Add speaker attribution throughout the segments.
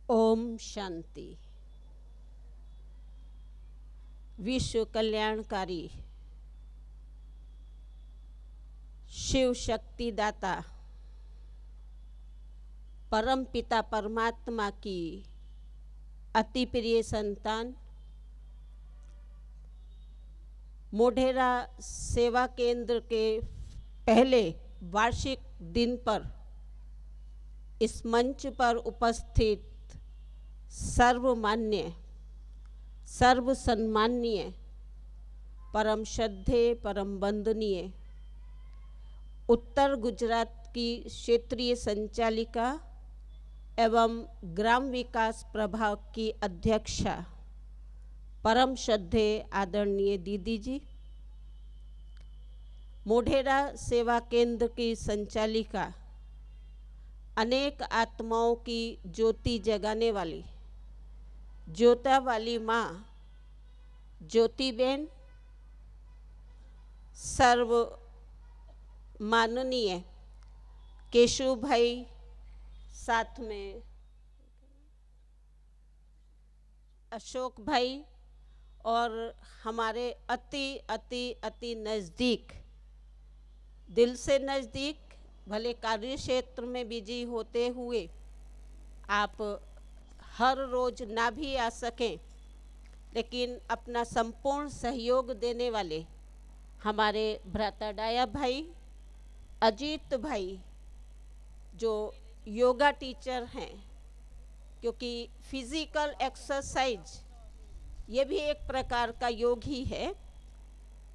Speaker 1: ओम शांति। विश्व कल्याणकारी शिव शक्ति दाता परम पिता परमात्मा की अति प्रिय संतान मोढेरा सेवा केंद्र के पहले वार्षिक दिन पर इस मंच पर उपस्थित सर्वमान्य सर्व सम्माननीय परम श्रद्धेय परम वंदनीय उत्तर गुजरात की क्षेत्रीय संचालिका एवं ग्राम विकास प्रभाग की अध्यक्षा परम श्रद्धेय आदरणीय दीदी जी, मोढेरा सेवा केंद्र की संचालिका, अनेक आत्माओं की ज्योति जगाने वाली ज्योता वाली माँ ज्योतिबेन, सर्व माननीय केशव भाई, साथ में अशोक भाई और हमारे अति अति अति नज़दीक, दिल से नज़दीक, भले कार्य क्षेत्र में बिजी होते हुए आप हर रोज ना भी आ सकें, लेकिन अपना संपूर्ण सहयोग देने वाले हमारे भ्राता डाया भाई, अजीत भाई जो योगा टीचर हैं, क्योंकि फिजिकल एक्सरसाइज ये भी एक प्रकार का योग ही है।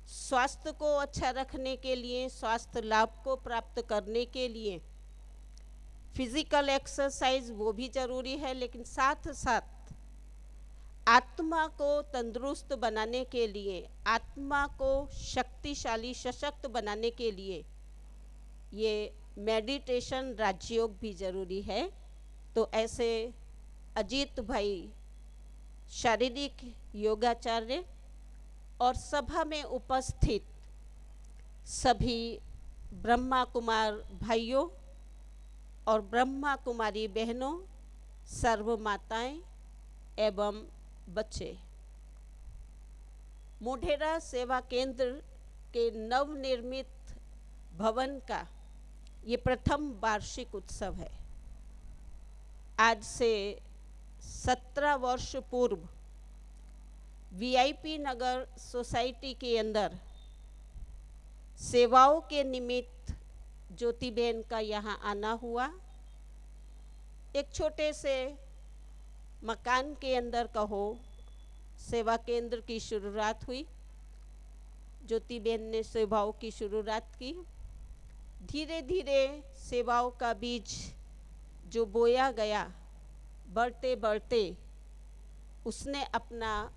Speaker 1: स्वास्थ्य को अच्छा रखने के लिए, स्वास्थ्य लाभ को प्राप्त करने के लिए फिजिकल एक्सरसाइज वो भी ज़रूरी है, लेकिन साथ साथ आत्मा को तंदुरुस्त बनाने के लिए, आत्मा को शक्तिशाली सशक्त बनाने के लिए ये मेडिटेशन राजयोग भी ज़रूरी है। तो ऐसे अजीत भाई शारीरिक योगाचार्य और सभा में उपस्थित सभी ब्रह्मा कुमार भाइयों और ब्रह्मा कुमारी बहनों, सर्व माताएं एवं बच्चे, मोढेरा सेवा केंद्र के नवनिर्मित भवन का ये प्रथम वार्षिक उत्सव है। आज से 17 वर्ष पूर्व वीआईपी नगर सोसाइटी के अंदर सेवाओं के निमित्त ज्योतिबेन का यहाँ आना हुआ। एक छोटे से मकान के अंदर कहो सेवा केंद्र की शुरुआत हुई। ज्योतिबेन ने सेवाओं की शुरुआत की। धीरे धीरे सेवाओं का बीज जो बोया गया, बढ़ते बढ़ते उसने अपना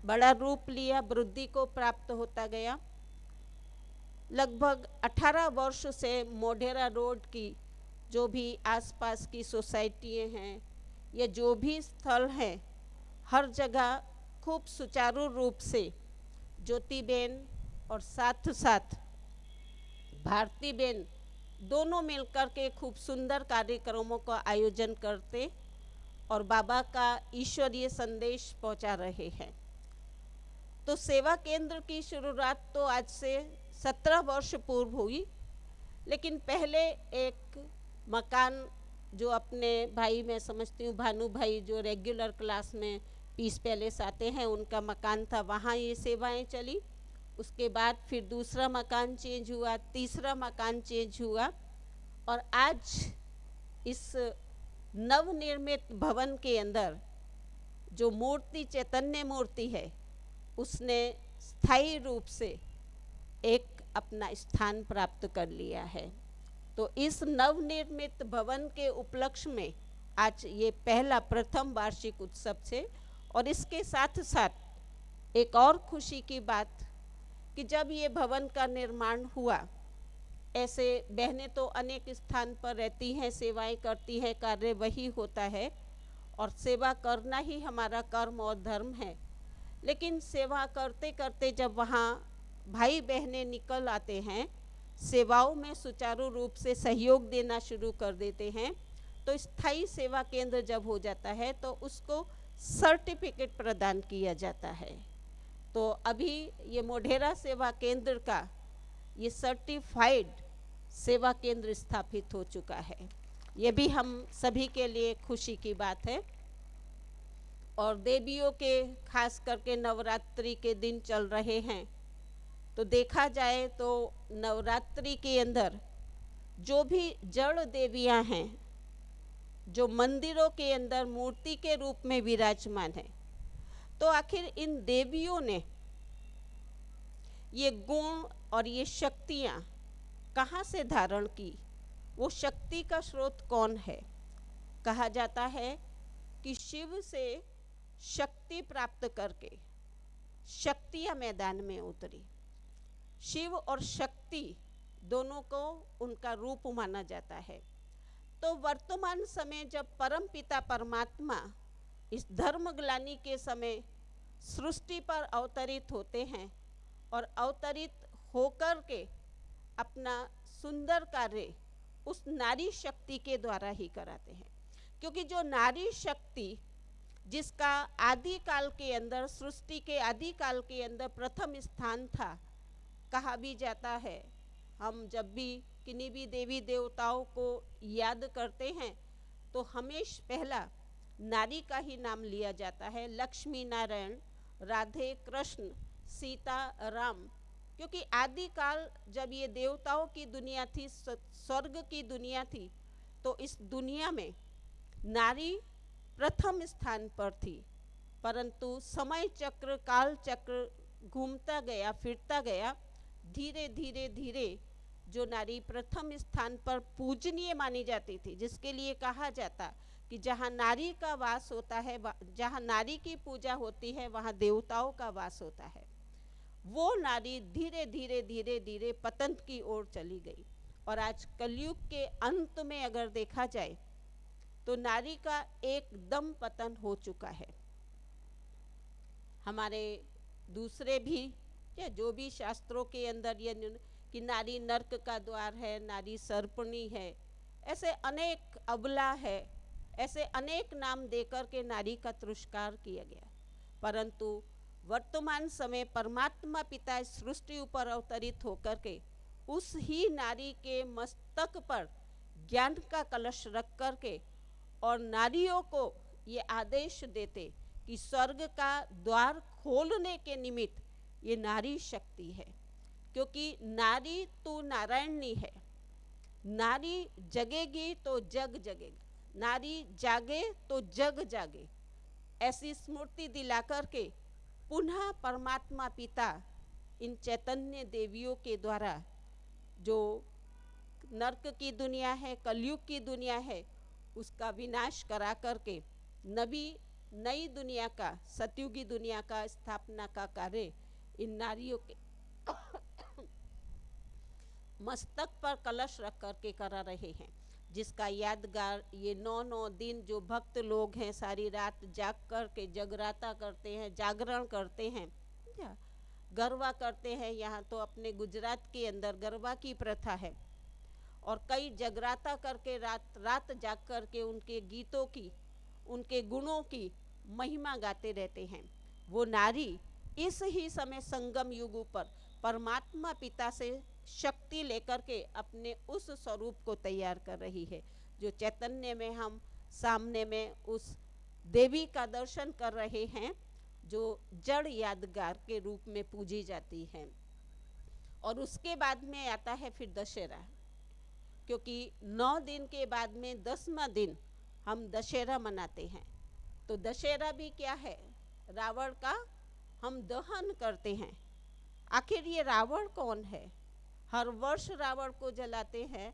Speaker 1: बड़ा रूप लिया, वृद्धि को प्राप्त होता गया। लगभग 18 वर्ष से मोढेरा रोड की जो भी आसपास की सोसाइटियाँ हैं या जो भी स्थल हैं, हर जगह खूब सुचारू रूप से ज्योतिबेन और साथ साथ भारतीबेन दोनों मिलकर के खूब सुंदर कार्यक्रमों का आयोजन करते और बाबा का ईश्वरीय संदेश पहुंचा रहे हैं। तो सेवा केंद्र की शुरुआत तो आज से 17 वर्ष पूर्व हुई, लेकिन पहले एक मकान जो अपने भाई, मैं समझती हूँ भानु भाई जो रेगुलर क्लास में पीस पैलेस आते हैं, उनका मकान था, वहाँ ये सेवाएं चली। उसके बाद फिर दूसरा मकान चेंज हुआ, तीसरा मकान चेंज हुआ और आज इस नवनिर्मित भवन के अंदर जो मूर्ति चैतन्य मूर्ति है, उसने स्थायी रूप से एक अपना स्थान प्राप्त कर लिया है। तो इस नवनिर्मित भवन के उपलक्ष्य में आज ये पहला प्रथम वार्षिक उत्सव से, और इसके साथ साथ एक और खुशी की बात कि जब ये भवन का निर्माण हुआ, ऐसे बहनें तो अनेक स्थान पर रहती हैं, सेवाएं करती हैं, कार्य वही होता है और सेवा करना ही हमारा कर्म और धर्म है। लेकिन सेवा करते करते जब वहाँ भाई बहनें निकल आते हैं, सेवाओं में सुचारू रूप से सहयोग देना शुरू कर देते हैं, तो स्थायी सेवा केंद्र जब हो जाता है तो उसको सर्टिफिकेट प्रदान किया जाता है। तो अभी ये मोढेरा सेवा केंद्र का ये सर्टिफाइड सेवा केंद्र स्थापित हो चुका है। ये भी हम सभी के लिए खुशी की बात है। और देवियों के खास करके नवरात्रि के दिन चल रहे हैं, तो देखा जाए तो नवरात्रि के अंदर जो भी जड़ देवियां हैं, जो मंदिरों के अंदर मूर्ति के रूप में विराजमान है, तो आखिर इन देवियों ने ये गुण और ये शक्तियाँ कहाँ से धारण की, वो शक्ति का स्रोत कौन है। कहा जाता है कि शिव से शक्ति प्राप्त करके शक्तियाँ मैदान में उतरी। शिव और शक्ति दोनों को उनका रूप माना जाता है। तो वर्तमान समय जब परमपिता परमात्मा इस धर्मग्लानि के समय सृष्टि पर अवतरित होते हैं और अवतरित होकर के अपना सुंदर कार्य उस नारी शक्ति के द्वारा ही कराते हैं। क्योंकि जो नारी शक्ति जिसका आदि काल के अंदर, सृष्टि के आदि काल के अंदर प्रथम स्थान था, कहा भी जाता है, हम जब भी किन्हीं भी देवी देवताओं को याद करते हैं तो हमेशा पहला नारी का ही नाम लिया जाता है। लक्ष्मी नारायण, राधे कृष्ण, सीता राम। क्योंकि आदि काल जब ये देवताओं की दुनिया थी, स्वर्ग की दुनिया थी, तो इस दुनिया में नारी प्रथम स्थान पर थी। परंतु समय चक्र, काल चक्र घूमता गया, फिरता गया, धीरे धीरे धीरे जो नारी प्रथम स्थान पर पूजनीय मानी जाती थी, जिसके लिए कहा जाता कि जहाँ नारी का वास होता है, जहाँ नारी की पूजा होती है, वहाँ देवताओं का वास होता है, वो नारी धीरे धीरे धीरे धीरे पतन की ओर चली गई। और आज कलयुग के अंत में अगर देखा जाए तो नारी का एकदम पतन हो चुका है। हमारे दूसरे भी या जो भी शास्त्रों के अंदर ये कि नारी नरक का द्वार है, नारी सर्पणी है, ऐसे अनेक अबला है, ऐसे अनेक नाम देकर के नारी का तिरस्कार किया गया। परंतु वर्तमान समय परमात्मा पिता सृष्टि ऊपर अवतरित होकर के उस ही नारी के मस्तक पर ज्ञान का कलश रख करके और नारियों को ये आदेश देते कि स्वर्ग का द्वार खोलने के निमित्त ये नारी शक्ति है। क्योंकि नारी तो नारायणी है, नारी जगेगी तो जग जगेगा, नारी जागे तो जग जागे, ऐसी स्मृति दिला करके पुनः परमात्मा पिता इन चैतन्य देवियों के द्वारा जो नरक की दुनिया है, कलयुग की दुनिया है, उसका विनाश करा करके नई दुनिया का, सतयुगी दुनिया का स्थापना का कार्य इन नारियों के मस्तक पर कलश रख करके करा रहे हैं। जिसका यादगार ये 9 दिन जो भक्त लोग हैं सारी रात जाग कर के जगराता करते हैं, जागरण करते हैं, गरबा करते हैं। यहाँ तो अपने गुजरात के अंदर गरबा की प्रथा है और कई जगराता करके रात जाग कर के उनके गीतों की, उनके गुणों की महिमा गाते रहते हैं। वो नारी इस ही समय संगम युग पर परमात्मा पिता से शक्ति लेकर के अपने उस स्वरूप को तैयार कर रही है, जो चैतन्य में हम सामने में उस देवी का दर्शन कर रहे हैं, जो जड़ यादगार के रूप में पूजी जाती है। और उसके बाद में आता है फिर दशहरा, क्योंकि 9 दिन के बाद में 10वां दिन हम दशहरा मनाते हैं। तो दशहरा भी क्या है, रावण का हम दहन करते हैं। आखिर ये रावण कौन है? हर वर्ष रावण को जलाते हैं,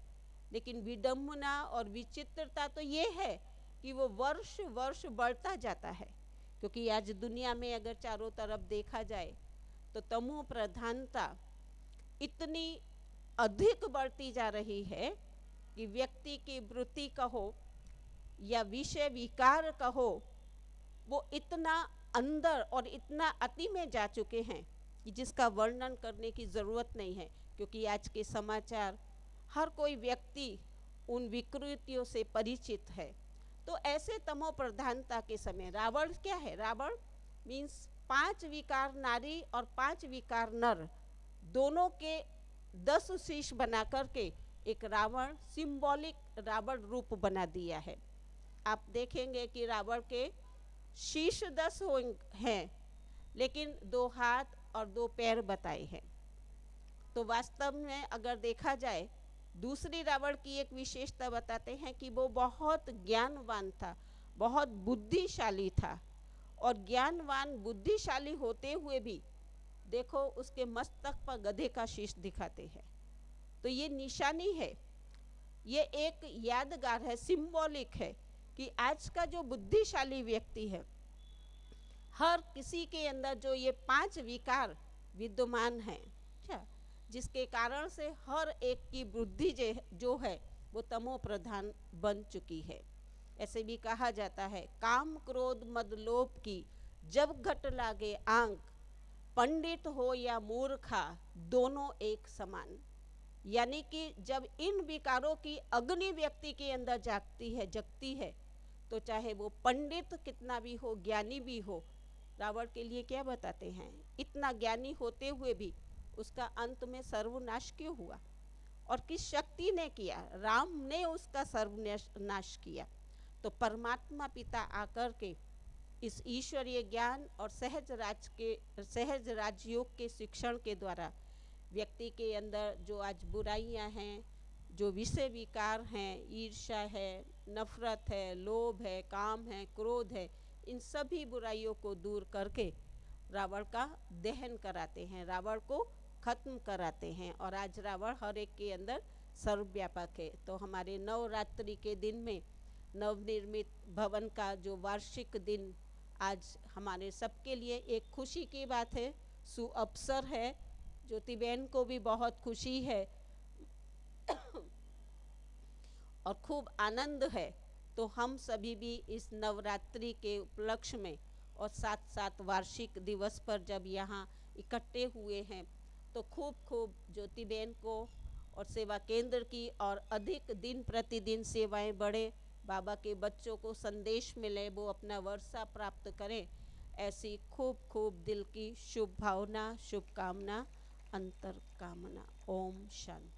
Speaker 1: लेकिन विडंबना और विचित्रता तो ये है कि वो वर्ष वर्ष बढ़ता जाता है। क्योंकि आज दुनिया में अगर चारों तरफ देखा जाए तो तमो प्रधानता इतनी अधिक बढ़ती जा रही है कि व्यक्ति की वृत्ति कहो या विषय विकार कहो, वो इतना अंदर और इतना अति में जा चुके हैं कि जिसका वर्णन करने की ज़रूरत नहीं है। क्योंकि आज के समाचार हर कोई व्यक्ति उन विकृतियों से परिचित है। तो ऐसे तमो प्रधानता के समय रावण क्या है? रावण मीन्स 5 विकार नारी और 5 विकार नर दोनों के 10 शीश बना करके एक रावण सिंबॉलिक रावण रूप बना दिया है। आप देखेंगे कि रावण के शीश 10 हैं, लेकिन 2 हाथ और 2 पैर बताए हैं। तो वास्तव में अगर देखा जाए, दूसरी रावण की एक विशेषता बताते हैं कि वो बहुत ज्ञानवान था, बहुत बुद्धिशाली था, और ज्ञानवान बुद्धिशाली होते हुए भी देखो उसके मस्तक पर गधे का शीश दिखाते हैं। तो ये निशानी है, ये एक यादगार है, सिंबॉलिक है कि आज का जो बुद्धिशाली व्यक्ति है, हर किसी के अंदर जो ये 5 विकार विद्यमान हैं, जिसके कारण से हर एक की बुद्धि जो है वो तमो प्रधान बन चुकी है। ऐसे भी कहा जाता है, काम क्रोध मद लोभ की जब घट लागे आंख, पंडित हो या मूर्खा दोनों एक समान। यानी कि जब इन विकारों की अग्नि व्यक्ति के अंदर जगती है तो चाहे वो पंडित कितना भी हो, ज्ञानी भी हो, रावण के लिए क्या बताते हैं, इतना ज्ञानी होते हुए भी उसका अंत में सर्वनाश क्यों हुआ? और किस शक्ति ने किया? राम ने उसका सर्वनाश किया। तो परमात्मा पिता आकर के इस ईश्वरीय ज्ञान और सहज राजयोग के शिक्षण के द्वारा व्यक्ति के अंदर जो आज बुराइयां हैं, जो विषय विकार हैं, ईर्ष्या है, नफरत है, लोभ है, काम है, क्रोध है, इन सभी बुराइयों को दूर करके रावण का दहन कराते हैं, रावण को खत्म कराते हैं। और आज रावण हर एक के अंदर सर्वव्यापक है। तो हमारे नवरात्रि के दिन में नवनिर्मित भवन का जो वार्षिक दिन आज हमारे सबके लिए एक खुशी की बात है, सुअवसर है। ज्योति बहन को भी बहुत खुशी है और खूब आनंद है। तो हम सभी भी इस नवरात्रि के उपलक्ष्य में और साथ साथ वार्षिक दिवस पर जब यहाँ इकट्ठे हुए हैं, तो खूब ज्योति बहन को और सेवा केंद्र की और अधिक दिन प्रतिदिन सेवाएं बढ़े, बाबा के बच्चों को संदेश मिले, वो अपना वर्षा प्राप्त करें, ऐसी खूब दिल की शुभ भावना, शुभकामना, अंतर कामना। ओम शांति।